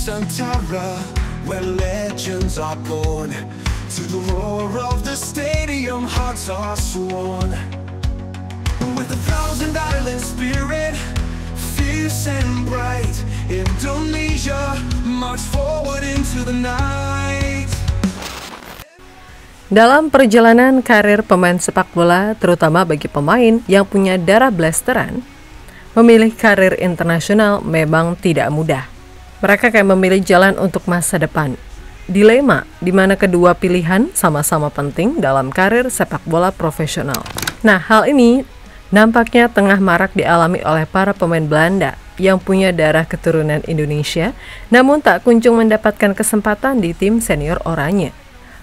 Nusantara, where legends are born. To the roar of the stadium, hearts are sworn. With 1,000 island spirit, fierce and bright, Indonesia march forward into the night. Dalam perjalanan karir pemain sepak bola, terutama bagi pemain yang punya darah blasteran, memilih karir internasional memang tidak mudah. Mereka kayak memilih jalan untuk masa depan. Dilema di mana kedua pilihan sama-sama penting dalam karir sepak bola profesional. Nah, hal ini nampaknya tengah marak dialami oleh para pemain Belanda yang punya darah keturunan Indonesia, namun tak kunjung mendapatkan kesempatan di tim senior Oranje.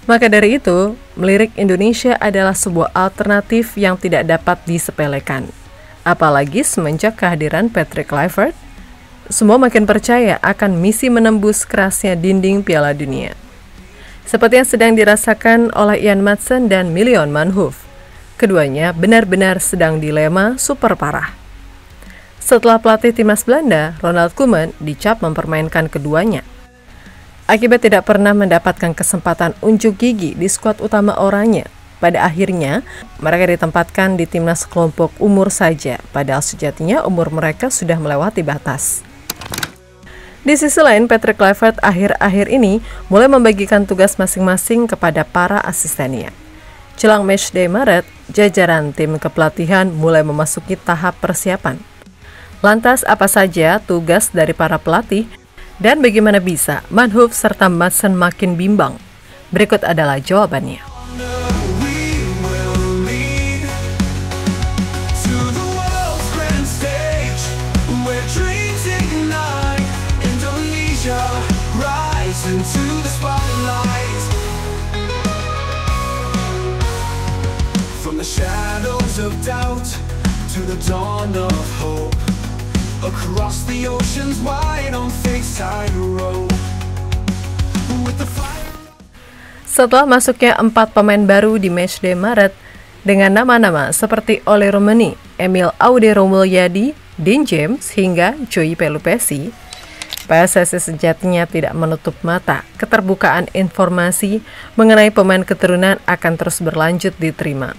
Maka dari itu, melirik Indonesia adalah sebuah alternatif yang tidak dapat disepelekan. Apalagi semenjak kehadiran Patrick Kluivert, semua makin percaya akan misi menembus kerasnya dinding Piala Dunia. Seperti yang sedang dirasakan oleh Ian Maatsen dan Mylione Manhoef. Keduanya benar-benar sedang dilema super parah. Setelah pelatih timnas Belanda, Ronald Koeman, dicap mempermainkan keduanya. Akibat tidak pernah mendapatkan kesempatan unjuk gigi di skuad utama Oranje, pada akhirnya mereka ditempatkan di timnas kelompok umur saja, padahal sejatinya umur mereka sudah melewati batas. Di sisi lain, Patrick Kluivert akhir-akhir ini mulai membagikan tugas masing-masing kepada para asistennya. Jelang matchday Maret, jajaran tim kepelatihan mulai memasuki tahap persiapan. Lantas, apa saja tugas dari para pelatih? Dan bagaimana bisa Manhoef serta Maatsen makin bimbang? Berikut adalah jawabannya. From the shadows of doubt to the dawn of hope. Across the oceans wide on Fakeside Road. Setelah masuknya 4 pemain baru di matchday Maret dengan nama-nama seperti Oleh Romani, Emil Audero Mulyadi, Dean James hingga Joey Pelupesi, PSSI sejatinya tidak menutup mata. Keterbukaan informasi mengenai pemain keturunan akan terus berlanjut diterima.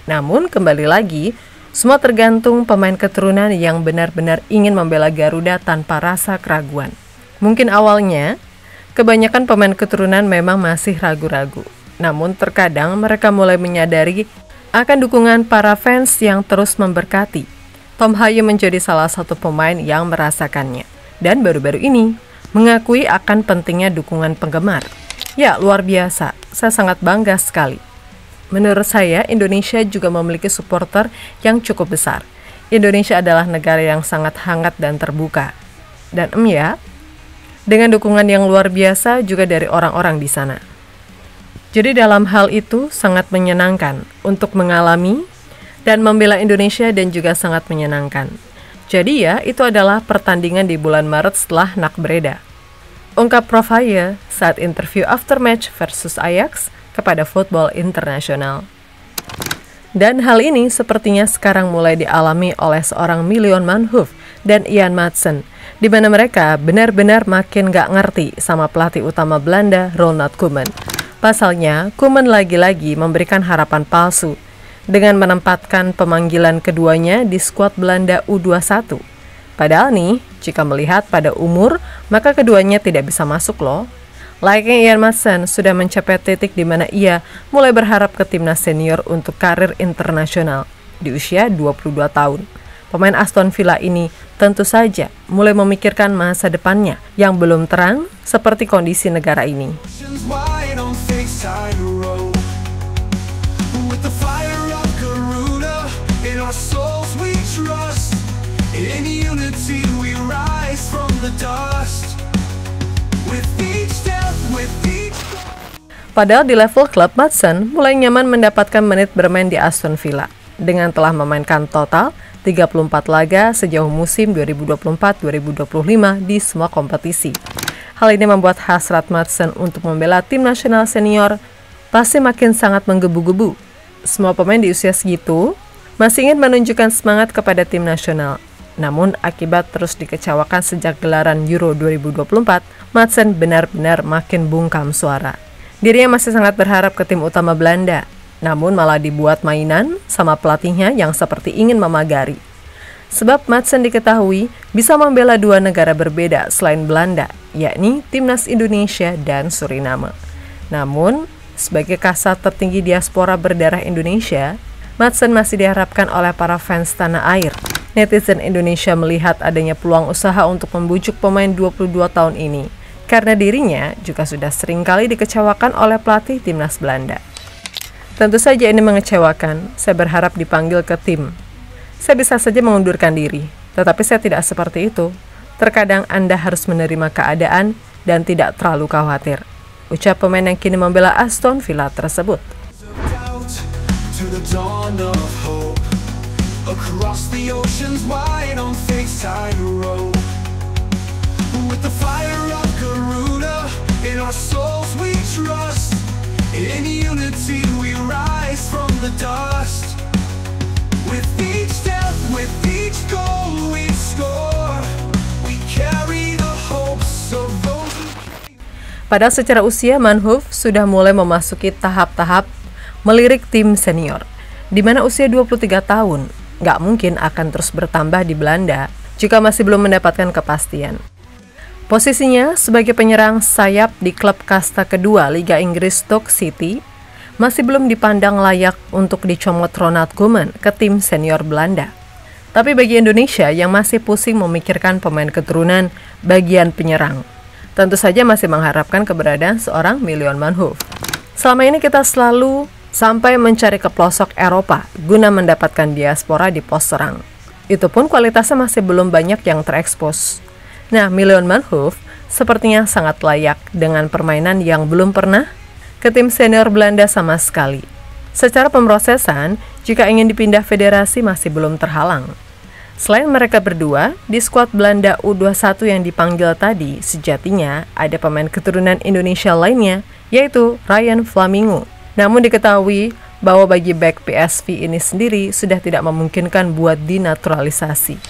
Namun kembali lagi, semua tergantung pemain keturunan yang benar-benar ingin membela Garuda tanpa rasa keraguan. Mungkin awalnya, kebanyakan pemain keturunan memang masih ragu-ragu. Namun terkadang mereka mulai menyadari akan dukungan para fans yang terus memberkati. Tom Haye menjadi salah satu pemain yang merasakannya. Dan baru-baru ini, mengakui akan pentingnya dukungan penggemar. Ya, luar biasa. Saya sangat bangga sekali. Menurut saya, Indonesia juga memiliki supporter yang cukup besar. Indonesia adalah negara yang sangat hangat dan terbuka. Dan dengan dukungan yang luar biasa juga dari orang-orang di sana. Jadi dalam hal itu sangat menyenangkan untuk mengalami dan membela Indonesia dan juga sangat menyenangkan. Jadi ya, itu adalah pertandingan di bulan Maret setelah NAC Breda. Ungkap Prof. Haye saat interview after match versus Ajax kepada Football International. Dan hal ini sepertinya sekarang mulai dialami oleh seorang Mylione Manhoef dan Ian Maatsen, di mana mereka benar-benar makin gak ngerti sama pelatih utama Belanda, Ronald Koeman. Pasalnya, Koeman lagi-lagi memberikan harapan palsu dengan menempatkan pemanggilan keduanya di skuad Belanda U21. Padahal nih, jika melihat pada umur, maka keduanya tidak bisa masuk loh. Layaknya Ian Maatsen sudah mencapai titik di mana ia mulai berharap ke timnas senior untuk karir internasional di usia 22 tahun. Pemain Aston Villa ini tentu saja mulai memikirkan masa depannya yang belum terang seperti kondisi negara ini. Padahal di level klub, Maatsen mulai nyaman mendapatkan menit bermain di Aston Villa dengan telah memainkan total 34 laga sejauh musim 2024-2025 di semua kompetisi. Hal ini membuat hasrat Maatsen untuk membela tim nasional senior pasti makin sangat menggebu-gebu. Semua pemain di usia segitu masih ingin menunjukkan semangat kepada tim nasional. Namun akibat terus dikecewakan sejak gelaran Euro 2024, Madsen benar-benar makin bungkam suara. Dirinya masih sangat berharap ke tim utama Belanda, namun malah dibuat mainan sama pelatihnya yang seperti ingin memagari. Sebab Madsen diketahui bisa membela dua negara berbeda selain Belanda, yakni Timnas Indonesia dan Suriname. Namun, sebagai kasat tertinggi diaspora berdarah Indonesia, Madsen masih diharapkan oleh para fans tanah air. Netizen Indonesia melihat adanya peluang usaha untuk membujuk pemain 22 tahun ini, karena dirinya juga sudah seringkali dikecewakan oleh pelatih Timnas Belanda. Tentu saja ini mengecewakan, saya berharap dipanggil ke tim. Saya bisa saja mengundurkan diri, tetapi saya tidak seperti itu. Terkadang Anda harus menerima keadaan dan tidak terlalu khawatir, ucap pemain yang kini membela Aston Villa tersebut. Across the oceans wide on Fakeside Road, with the fire of Garuda in our souls we trust. In unity we rise from the dust. With each step, with each goal we score, we carry the hopes of those who... Padahal secara usia Manhoef sudah mulai memasuki tahap-tahap melirik tim senior, di mana usia 23 tahun nggak mungkin akan terus bertambah di Belanda jika masih belum mendapatkan kepastian. Posisinya sebagai penyerang sayap di klub kasta kedua Liga Inggris Stoke City masih belum dipandang layak untuk dicomot Ronald Koeman ke tim senior Belanda. Tapi bagi Indonesia yang masih pusing memikirkan pemain keturunan bagian penyerang, tentu saja masih mengharapkan keberadaan seorang Mylion Manhoef. Selama ini kita selalu sampai mencari ke pelosok Eropa guna mendapatkan diaspora di pos serang. Itu pun kualitasnya masih belum banyak yang terekspos. Nah, Mylion Manhoef sepertinya sangat layak dengan permainan yang belum pernah ke tim senior Belanda sama sekali. Secara pemrosesan, jika ingin dipindah federasi masih belum terhalang. Selain mereka berdua, di skuad Belanda U21 yang dipanggil tadi, sejatinya ada pemain keturunan Indonesia lainnya, yaitu Ryan Flamingo. Namun diketahui bahwa bagi bek PSV ini sendiri sudah tidak memungkinkan buat dinaturalisasi.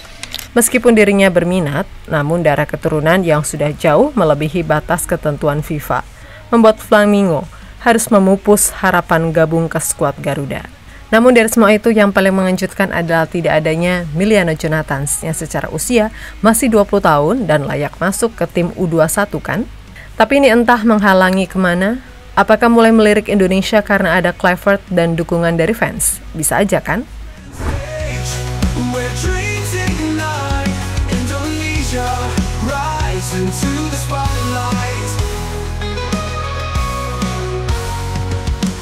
Meskipun dirinya berminat, namun darah keturunan yang sudah jauh melebihi batas ketentuan FIFA membuat Flamingo harus memupus harapan gabung ke skuad Garuda. Namun dari semua itu yang paling mengejutkan adalah tidak adanya Emiliano Jonathans yang secara usia masih 20 tahun dan layak masuk ke tim U21 kan? Tapi ini entah menghalangi kemana. Apakah mulai melirik Indonesia karena ada Kluivert dan dukungan dari fans? Bisa aja kan?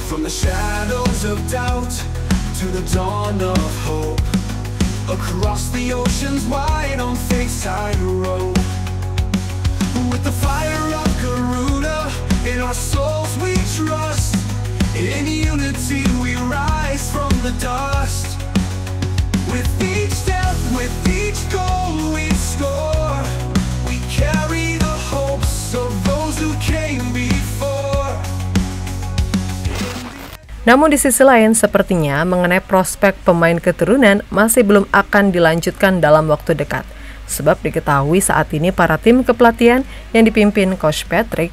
From the shadows of doubt to the dawn of hope, across the oceans wide on Fakeside Road, with the fire of Garuda in our souls we trust. In unity we rise from the dust. With each step, with each goal we score, we carry the hopes of those who came before. Namun di sisi lain sepertinya mengenai prospek pemain keturunan masih belum akan dilanjutkan dalam waktu dekat. Sebab diketahui saat ini para tim kepelatihan yang dipimpin Coach Patrick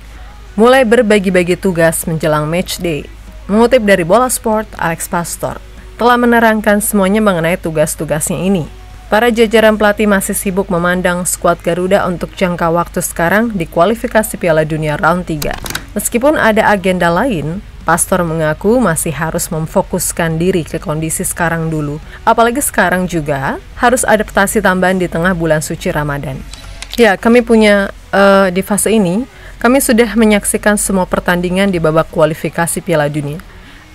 mulai berbagi-bagi tugas menjelang match day. Mengutip dari Bola Sport, Alex Pastor telah menerangkan semuanya mengenai tugas-tugasnya ini. Para jajaran pelatih masih sibuk memandang skuad Garuda untuk jangka waktu sekarang di kualifikasi Piala Dunia round 3. Meskipun ada agenda lain, Pastor mengaku masih harus memfokuskan diri ke kondisi sekarang dulu. Apalagi sekarang juga harus adaptasi tambahan di tengah bulan suci Ramadan. Ya, kami punya di fase ini, kami sudah menyaksikan semua pertandingan di babak kualifikasi Piala Dunia.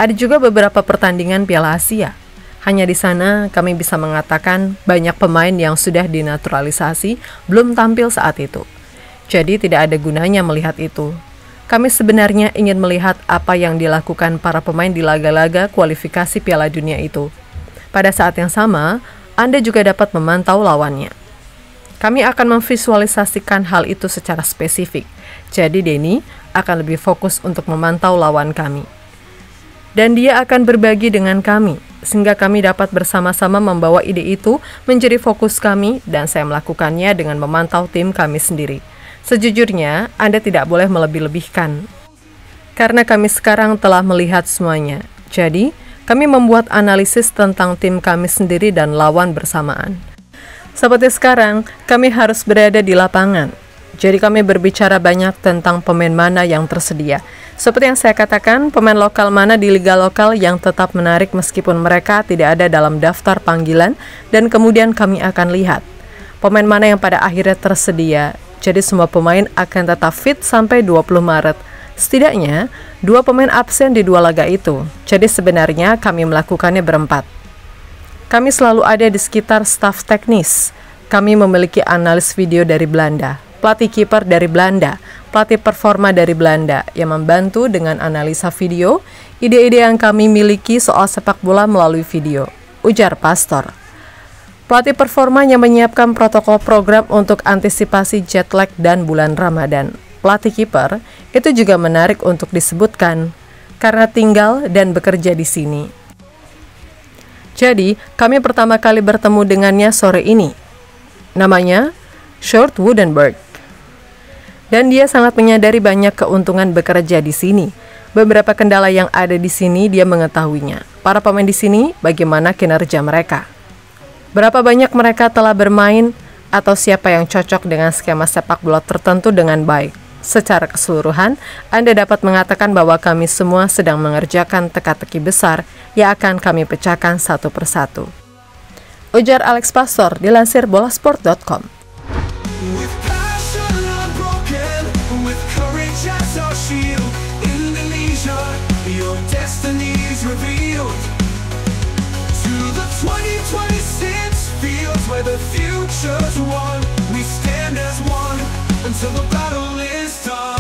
Ada juga beberapa pertandingan Piala Asia. Hanya di sana kami bisa mengatakan banyak pemain yang sudah dinaturalisasi belum tampil saat itu. Jadi tidak ada gunanya melihat itu. Kami sebenarnya ingin melihat apa yang dilakukan para pemain di laga-laga kualifikasi Piala Dunia itu. Pada saat yang sama, Anda juga dapat memantau lawannya. Kami akan memvisualisasikan hal itu secara spesifik. Jadi Denny akan lebih fokus untuk memantau lawan kami. Dan dia akan berbagi dengan kami sehingga kami dapat bersama-sama membawa ide itu menjadi fokus kami dan saya melakukannya dengan memantau tim kami sendiri. Sejujurnya, Anda tidak boleh melebih-lebihkan, karena kami sekarang telah melihat semuanya. Jadi, kami membuat analisis tentang tim kami sendiri dan lawan bersamaan. Seperti sekarang, kami harus berada di lapangan. Jadi kami berbicara banyak tentang pemain mana yang tersedia. Seperti yang saya katakan, pemain lokal mana di liga lokal yang tetap menarik meskipun mereka tidak ada dalam daftar panggilan, dan kemudian kami akan lihat pemain mana yang pada akhirnya tersedia. Jadi semua pemain akan tetap fit sampai 20 Maret. Setidaknya 2 pemain absen di 2 laga itu. Jadi sebenarnya kami melakukannya berempat. Kami selalu ada di sekitar staf teknis. Kami memiliki analis video dari Belanda, pelatih kiper dari Belanda, pelatih performa dari Belanda yang membantu dengan analisa video, ide-ide yang kami miliki soal sepak bola melalui video, ujar Pastor. Pelatih performa yang menyiapkan protokol program untuk antisipasi jet lag dan bulan Ramadan. Pelatih kiper itu juga menarik untuk disebutkan karena tinggal dan bekerja di sini. Jadi, kami pertama kali bertemu dengannya sore ini. Namanya Sjoerd Woudenberg. Dan dia sangat menyadari banyak keuntungan bekerja di sini. Beberapa kendala yang ada di sini dia mengetahuinya. Para pemain di sini, bagaimana kinerja mereka? Berapa banyak mereka telah bermain atau siapa yang cocok dengan skema sepak bola tertentu dengan baik? Secara keseluruhan, Anda dapat mengatakan bahwa kami semua sedang mengerjakan teka-teki besar yang akan kami pecahkan satu persatu. Ujar Alex Pastor dilansir bolasport.com. The future's one, we stand as one until the battle is done.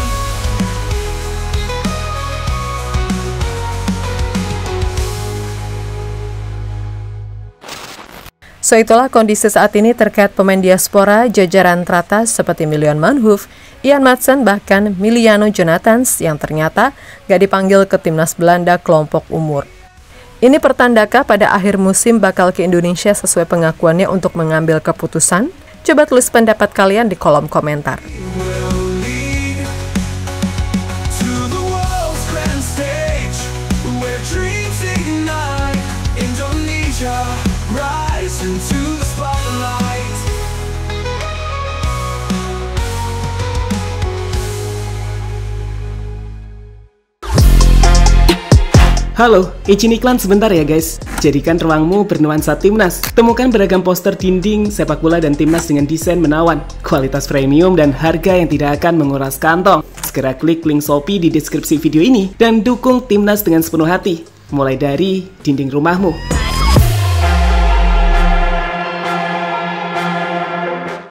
So itulah kondisi saat ini terkait pemain diaspora jajaran teratas seperti Milan Manhoef, Ian Maatsen, bahkan Miliano Jonathans yang ternyata gak dipanggil ke timnas Belanda kelompok umur. Ini pertandakah pada akhir musim bakal ke Indonesia sesuai pengakuannya untuk mengambil keputusan? Coba tulis pendapat kalian di kolom komentar. Halo, izin iklan sebentar ya guys. Jadikan ruangmu bernuansa timnas. Temukan beragam poster dinding, sepak bola dan timnas dengan desain menawan, kualitas premium dan harga yang tidak akan menguras kantong. Segera klik link Shopee di deskripsi video ini dan dukung timnas dengan sepenuh hati. Mulai dari dinding rumahmu.